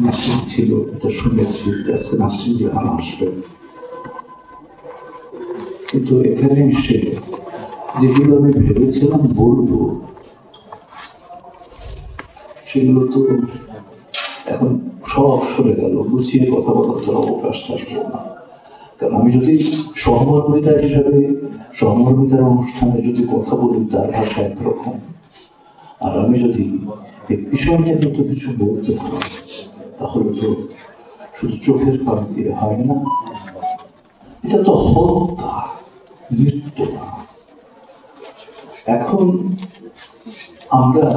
নাসরিন ছিল, এটা শুনেছি নাসরিন জাহান আসবেন, কিন্তু এখানে এসে যেগুলো আমি ভেবেছিলাম বলবো সেগুলো তো এখন সব সরে গেল, গুছিয়ে কথা বলার তোর অবকাশ থাকলো না। কারণ আমি যদি সহমর্মিতা হিসাবে সহমর্মিতার অনুষ্ঠানে যদি কথা বলি তার ভাষা একরকম, আর আমি যদি এই বিষয় নিয়ে তো কিছু বলতে হয় তাহলে তো শুধু চোখের পানি দিয়ে হয় না, এটা তো হত্যা, মৃত্যু না। এখন আমরা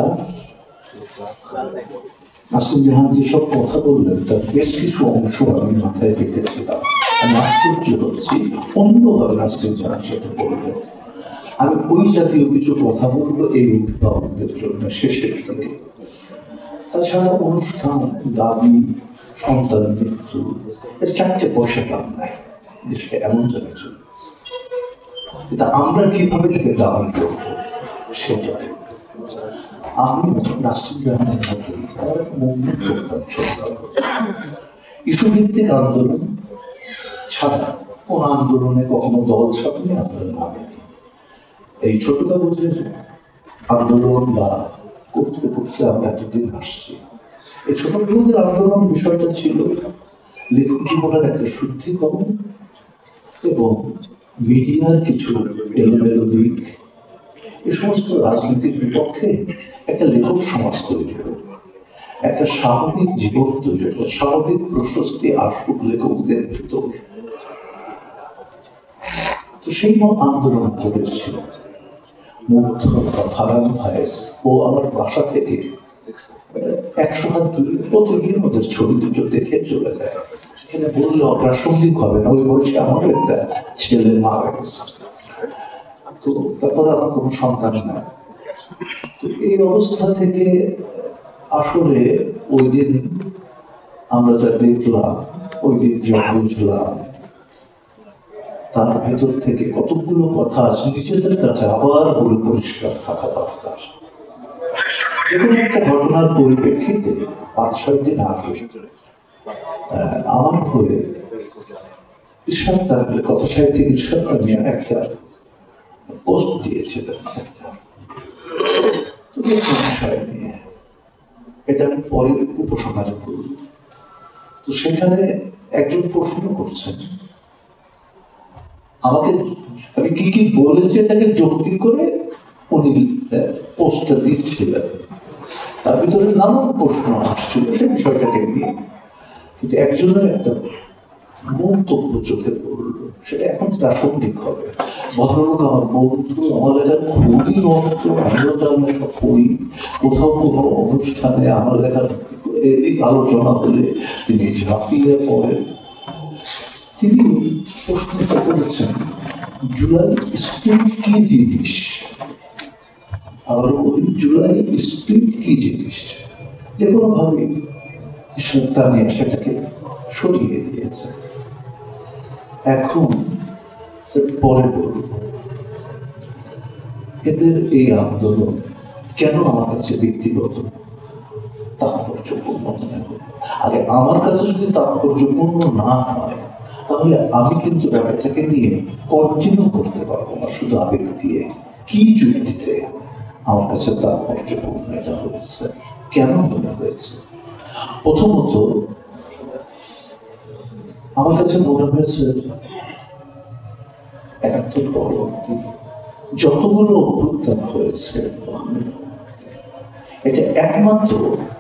নাসিম জাহান যেসব কথা বললেন তার বেশ কিছু অংশ আমি মাথায় রেখেছিলাম। আমি আশ্চর্য হচ্ছি অন্যভাবে নাসিম জাহান সাথে বললেন। আমি ওই জাতীয় কিছু কথা বলবো এই অভিভাবকদের জন্য শেষের দিকে। তাছাড়া অনুষ্ঠান, দাবি, সন্তান মৃত্যু, এর 4টে পয়সা দাম নাই, দেশকে এমন জায়গায় চলেছে। এটা আমরা কিভাবে থেকে দাবি করবো সেটা আমি নাসিম জাহানের ইস্যুভিত্তিক আন্দোলন ছাড়া কোন আন্দোলনে কখনো দল ছাপিয়ে আন্দোলন নামেনি। এই ছোট কাগজের আন্দোলন বা করতে করতে আমরা এতদিন আসছি। এই ছোট কাগজের আন্দোলন বিষয়টা ছিল লেখক জীবনের একটা শুদ্ধিকরণ এবং মিডিয়ার কিছু এলোমেলো দিক, এ সমস্ত রাজনীতির বিপক্ষে একটা লেখক সমাজ তৈরি হবে, একটা স্বাভাবিক জীবন তৈরি হবে, স্বাভাবিক প্রশস্তি আসুক লেখকদের ভিতর। তো সেই আন্দোলন করেছিল মুগ্ধ বা ফারান ভাইস ও আমার বাসা থেকে 100 হাত দূরে প্রতিদিন ওদের ছবি দুটো দেখে চলে যায়। সেখানে বললে অপ্রাসঙ্গিক হবে না, ওই বয়সে আমারও একটা ছেলে মারা গেছে, তো তারপরে আমার কোনো সন্তান নাই। তো এই অবস্থা থেকে আসলে ওই দিন আমরা যা দেখলাম, ওই দিন যা বুঝলাম, তার ভেতর থেকে কতগুলো কথা আছে নিজেদের কাছে আবার বলে পরিষ্কার থাকা দরকার। যেকোনো একটা ঘটনার পরিপ্রেক্ষিতে 5-6 দিন আগে আমার হয়ে ঈশ্বর তার কথা সাহিত্যিক ঈশ্বর তার নিয়ে একটা পোস্ট দিয়েছিলেন বিষয় নিয়ে, এটা আমি পরে উপসংহার করব। তো সেখানে একজন প্রশ্ন করছেন আমাকে, আমি কি কি বলেছি তাকে যুক্তি করে উনি পোস্টটা দিচ্ছিলেন। তার ভিতরে নানান প্রশ্ন আসছিল সেই বিষয়টাকে নিয়ে, কিন্তু একজনের একটা মন্তব্য চোখে পড়লো, সেটা এখন প্রাসঙ্গিক হবে। ভদ্রলোক আমার বন্ধু, আমার লেখা খুবই ভক্ত, আমিও তার লেখা পড়ি, কোথাও কোনো অনুষ্ঠানে আমার লেখার আলোচনা হলে তিনি ঝাঁপিয়ে পড়েন। তিনি প্রশ্নটা করেছেন জুলাই স্পিরিট কি জিনিস, আবার বলি জুলাই স্পিরিট কি জিনিস। যে কোনো ভাবে তা নিয়ে সেটাকে সরিয়ে দিয়েছে। এখন পরে বলব এদের এই আন্দোলন কেন আমার কাছে ব্যক্তিগত তাৎপর্যপূর্ণ মনে হল। আগে আমার কাছে যদি তাৎপর্যপূর্ণ না হয় তাহলে আমি কিন্তু ব্যাপারটাকে নিয়ে কন্টিনিউ করতে পারবো না শুধু আবেগ দিয়ে। কি যুক্তিতে আমার কাছে তাৎপর্যপূর্ণ এটা হয়েছে, কেন মনে হয়েছে? প্রথমত আমার কাছে মনে হয়েছে ৭১ পরবর্তী যতগুলো অভ্যুত্থান হয়েছে এটা একমাত্র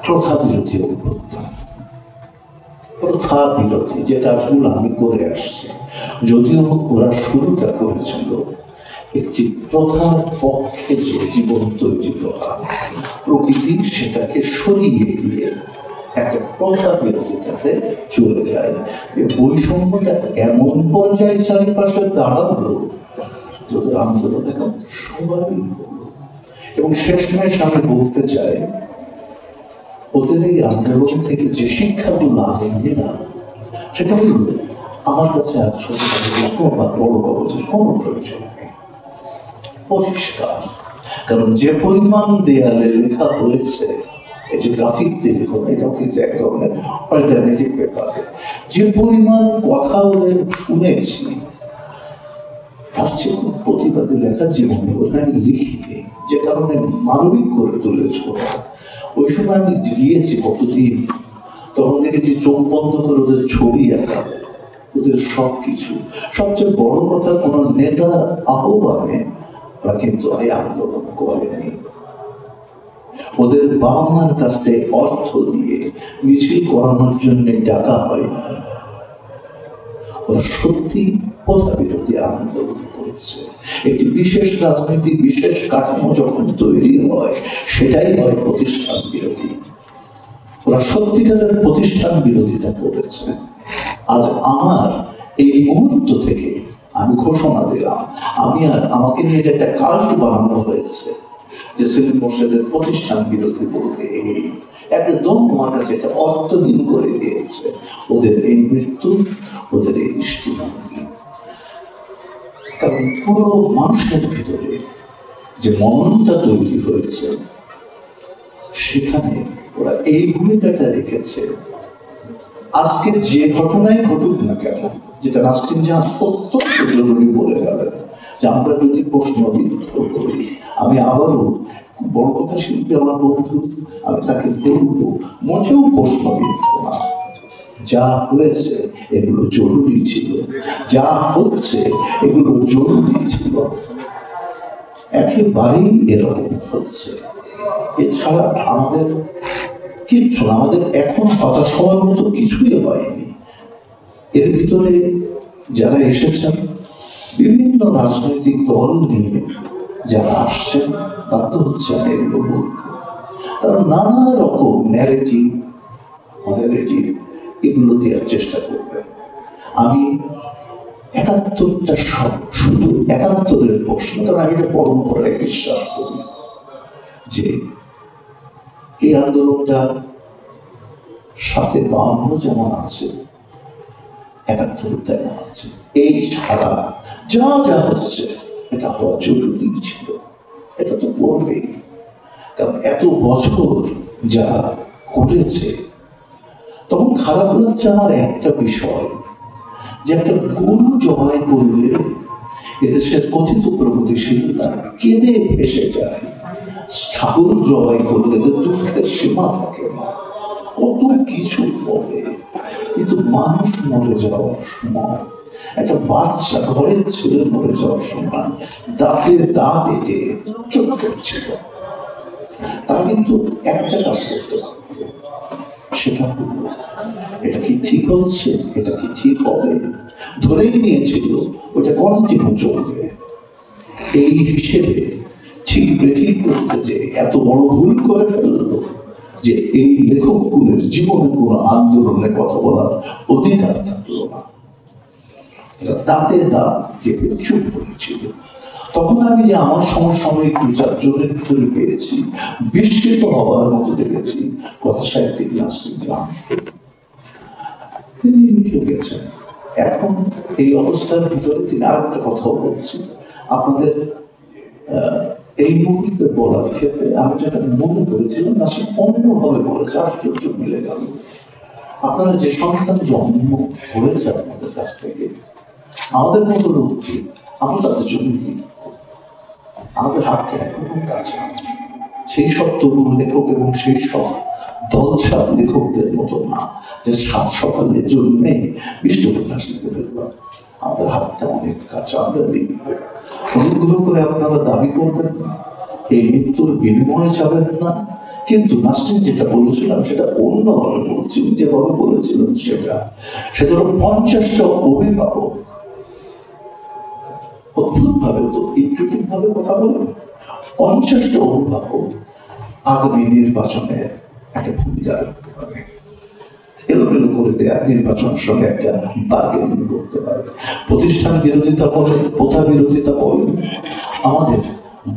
প্রথা বিরোধী অভ্যুত্থান, প্রথা বিরোধী যে কাজগুলো আমি করে আসছি। যদিও ওরা শুরুটা করেছিল একটি প্রথার পক্ষে যে জীবন তৈরি করা, প্রকৃতি সেটাকে সরিয়ে দিয়ে একটা প্রথা বিরোধিতাতে চলে যায়। যে বৈষম্যটা এমন পর্যায়ে চারিপাশে দাঁড়ালো যাদের আন্দোলন এখন সবাই হলো। এবং শেষমেশ আমি বলতে চাই ওদের এই আন্দোলন থেকে যে শিক্ষাগুলো আমি নিলাম সেটা হল আমার কাছে আর ছোট বা বড় কাগজের কোনো প্রয়োজন নেই, পরিষ্কার। কারণ যে পরিমাণ দেয়ালে লেখা হয়েছে এই যে গ্রাফিক টেলিফোন, এটাও কিন্তু এক ধরনের অল্টারনেটিভ পেপার। যে পরিমাণ কথা ওদের শুনেছি তার চেয়ে প্রতিবাদী লেখা জীবনে ওখানে আমি লিখিনি, যে কারণে মানবিক করে তুলেছ। ওই সময় আমি গিয়েছি কতদিন, তখন দেখেছি চোখ বন্ধ করে ওদের ছবি আঁকা, ওদের সবকিছু। সবচেয়ে বড় কথা, কোন নেতা আহ্বানে ওরা কিন্তু এই আন্দোলন করেনি। ওদের বাবা মার কাছ থেকে অর্থ দিয়ে মিছিল করানোর জন্য ডাকা হয়নি। ওরা সত্যি প্রথা বিরোধী আন্দোলন করেছে। একটি বিশেষ রাজনীতি, বিশেষ কাঠামো যখন তৈরি হয়, সেটাই হয় প্রতিষ্ঠান বিরোধী। ওরা সত্যিকারের প্রতিষ্ঠান বিরোধিতা করেছে। আজ আমার এই মুহূর্ত থেকে আমি ঘোষণা দিলাম, আমি আর আমাকে নিয়ে যে একটা কাল্ট বানানো হয়েছে যে সেলিম মোর্শেদের প্রতিষ্ঠান বিরোধী বলতে, এই একদম আমার কাছে একটা অর্থহীন করে দিয়েছে ওদের এই মৃত্যু, ওদের এই দৃষ্টিভঙ্গি। কারণ পুরো মানুষের ভিতরে যে মননটা তৈরি হয়েছে, সেখানে ওরা এই ভূমিকাটা রেখেছে। আজকে যে ঘটনাই ঘটুক না কেন, যেটা নাসরিন জাহান অত্যন্ত জরুরি বলে গেলেন, যে আমরা যদি প্রশ্নবিদ্ধ করি, আমি আবারও বড় কথা শিল্পী আমার বন্ধু, আমি তাকে বলবো মোটেও প্রশ্নবিদ্ধ না। যা হয়েছে এগুলো জরুরি ছিল, যা হচ্ছে এগুলো জরুরি ছিল, একেবারেই এরকম হচ্ছে। এছাড়া আমাদের কিচ্ছু না, আমাদের এখন হতাশ হওয়ার মতো কিছুই হয়নি। এর ভিতরে যারা এসেছেন বিভিন্ন রাজনৈতিক দল নিয়ে যারা আসছেন, বাধ্য হচ্ছে এগুলো বলতে, কারণ নানা রকম ন্যারেটিভ এগুলো দেওয়ার চেষ্টা করবেন। আমি ৭১টা শুধু ৭১-এর প্রশ্ন, কারণ আমি এটা পরম্পরায় বিশ্বাস করি যে এই আন্দোলনটা সাথে ৫২ যেমন আছে, ৭১ তেমন আছে। এই ছাড়া যা যা হচ্ছে এটা হওয়া জরুরি ছিল, এটা তো করবেই। কারণ এত বছর যা করেছে, তখন খারাপ লাগছে আমার একটা বিষয়, যে একটা গরু জবাই করলে এদেশের কথিত প্রগতিশীলরা কেঁদে ভেসে যায়, ছাগল জবাই করলে এদের দুঃখের সীমা থাকে না, কত কিছু বলে। কিন্তু মানুষ মরে যাওয়ার সময়, একটা বাচ্চা ঘরের ছেলে মরে যাওয়ার সময় দাঁতে দাঁত এঁটে চোখ করছিল, তারা কিন্তু একটা কাজ করতে পারত, সেটা হলো এটা কি ঠিক হচ্ছে, এটা কি ঠিক হবে, ধরেই নিয়েছিল ওটা কন্টিনিউ চলবে। এই হিসেবে ঠিক বেঠিক করতে যে এত বড় ভুল করে ফেললো যে এই লেখক কুলের জীবনে কোন আন্দোলনের কথা বলার অধিকার থাকলো না, দাঁতে দাঁত চেপে চুপ করেছিল। তখন আমি যে আমার সমসাময়িক ২-৪ জনের ভিতরে পেয়েছি, বিস্মিত হওয়ার মতো দেখেছি কথা সাহিত্যিক নাসরিন জাহান। তিনি লিখে গেছেন। এখন এই অবস্থার ভিতরে তিনি আরেকটা কথাও বলছেন আপনাদের এই মুহূর্তে বলার ক্ষেত্রে। আমি যেটা মনে করেছিলাম নাসরিন অন্যভাবে বলেছে, আশ্চর্য মিলে গেল। আপনারা যে সন্তান জন্ম হয়েছে আপনাদের কাছ থেকে, আমাদের মতো লোককে আমরা তাদের জন্য কি আমাদের হাতকে একরকম কাজ, সেই সব তরুণ লেখক এবং সেই সব দলছাপ লেখকদের মতো না যে সাত সকালে জন্মে বিষ্ণুপ্রকাশ লিখে ফেললাম। আমাদের হাতটা অনেক কাছে, আমরা লিখব। অনুগ্রহ করে আপনারা দাবি করবেন না, এই মৃত্যুর বিনিময়ে যাবেন না। কিন্তু নাসরিন যেটা বলেছিলাম সেটা অন্যভাবে বলছি, যেভাবে বলেছিলেন সেটা হলো 50টা অভিভাবক অদ্ভুত ভাবে, তো ইন্ট্রুটিভ ভাবে কথা বলেন। 50টা অভিভাবক আগামী নির্বাচনে একটা ভূমিকা রাখতে পারে, এলোমেলো করে দেয়া নির্বাচনের সঙ্গে একটা বার্গেনিং করতে পারে। প্রতিষ্ঠান বিরোধিতা বলেন, প্রথা বিরোধিতা বলেন, আমাদের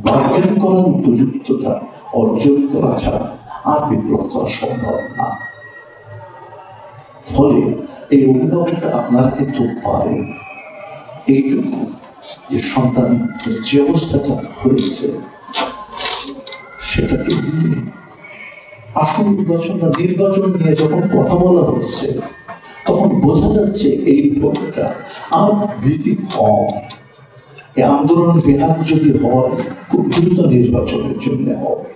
বার্গেন করার উপযুক্ততা অর্জন করা ছাড়া আর বিপ্লব করা সম্ভব না। ফলে এই অভিভাবকটা আপনারা কিন্তু পারেন এইটুকু, যে সন্তান যে অবস্থাটা হয়েছে সেটাকে নিয়ে আসল নির্বাচন বা নির্বাচন নিয়ে যখন কথা বলা হচ্ছে তখন বোঝা যাচ্ছে এই ভোটটা আর ভীতি কম। এই আন্দোলন বেহাল যদি হয় খুব দ্রুত নির্বাচনের জন্য হবে।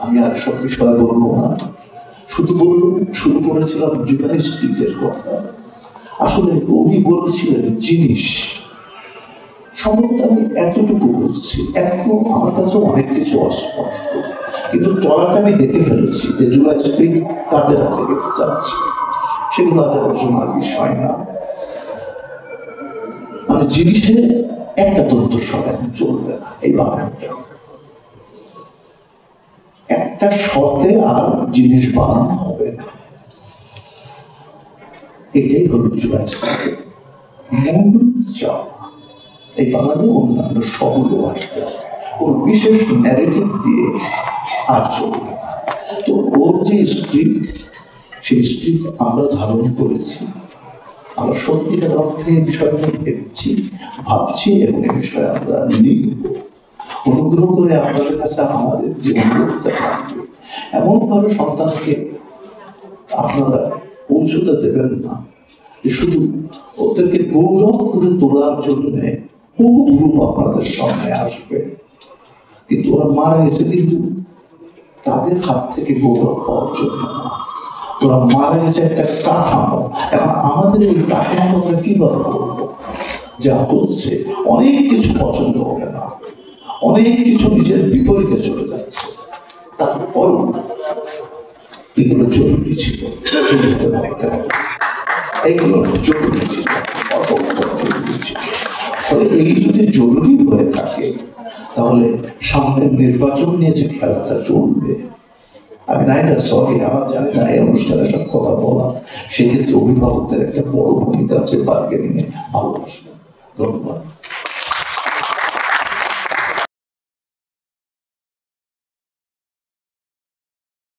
আমি আর সব বিষয়ে বলবো না, শুধু বলবো শুরু করেছিলাম জুলাই স্পিচের কথা। আসলে উনি বলেছিলেন জিনিস সম্ভবত আমি এতটুকু বলছি, এখনো আমার কাছে অনেক কিছু অস্পষ্ট, কিন্তু তলাটা আমি দেখে ফেলেছি যে জুলাই স্পিচ কাদের হাতে যেতে চাচ্ছে, সেগুলো আজ আলোচনার বিষয় না। মানে জিনিসের একটা তথ্য সবাই চলবে না, এই বানানটা একটা শর্তে আর জিনিস বানানো হবে না, এটাই হল জুলাই স্পিচের মূল চাওয়া। এই বানানে অন্যান্য শহরও আসতে হবে, কোন বিশেষ ন্যারেটিভ দিয়ে আর চলবে না। তো ওর যে স্ক্রিপ্ট, সেই স্ক্রিপ্ট আমরা ধারণ করেছি, আমরা সত্যিকার অর্থে এই বিষয়গুলো ভেবেছি, ভাবছি এবং এই বিষয়ে আমরা লিখব। অনুগ্রহ করে আপনাদের কাছে আমাদের যে অনুরোধটা থাকবে, এমন ভাবে সন্তানকে আপনারা পৌঁছতে দেবেন না যে শুধু ওদেরকে গৌরব করে তোলার জন্য বহু গ্রুপ আপনাদের সামনে আসবে, কিন্তু ওরা মারা গেছে কিন্তু তাদের হাত থেকে গৌরব পাওয়ার জন্য না, ওরা মারা গেছে একটা কাঠামো। এখন আমাদের এই কাঠামো আমরা কিভাবে করবো? যা হচ্ছে অনেক কিছু পছন্দ হবে না, অনেক কিছু নিজের বিপরীতে চলে যাচ্ছে, তারপরও এগুলো জরুরি ছিল, এগুলো জরুরি ছিল, অসংখ্য জরুরি ছিল। ফলে এই যদি জরুরি হয়ে থাকে তাহলে সামনের নির্বাচন নিয়ে যে খেলাটা চলবে, আমি নাইটা সরি আমার জানি না এই অনুষ্ঠানে সব কথা বলা, সেক্ষেত্রে অভিভাবকদের একটা বড় ভূমিকা আছে বার্গেনিং এ। ভালোবাসা। ধন্যবাদ।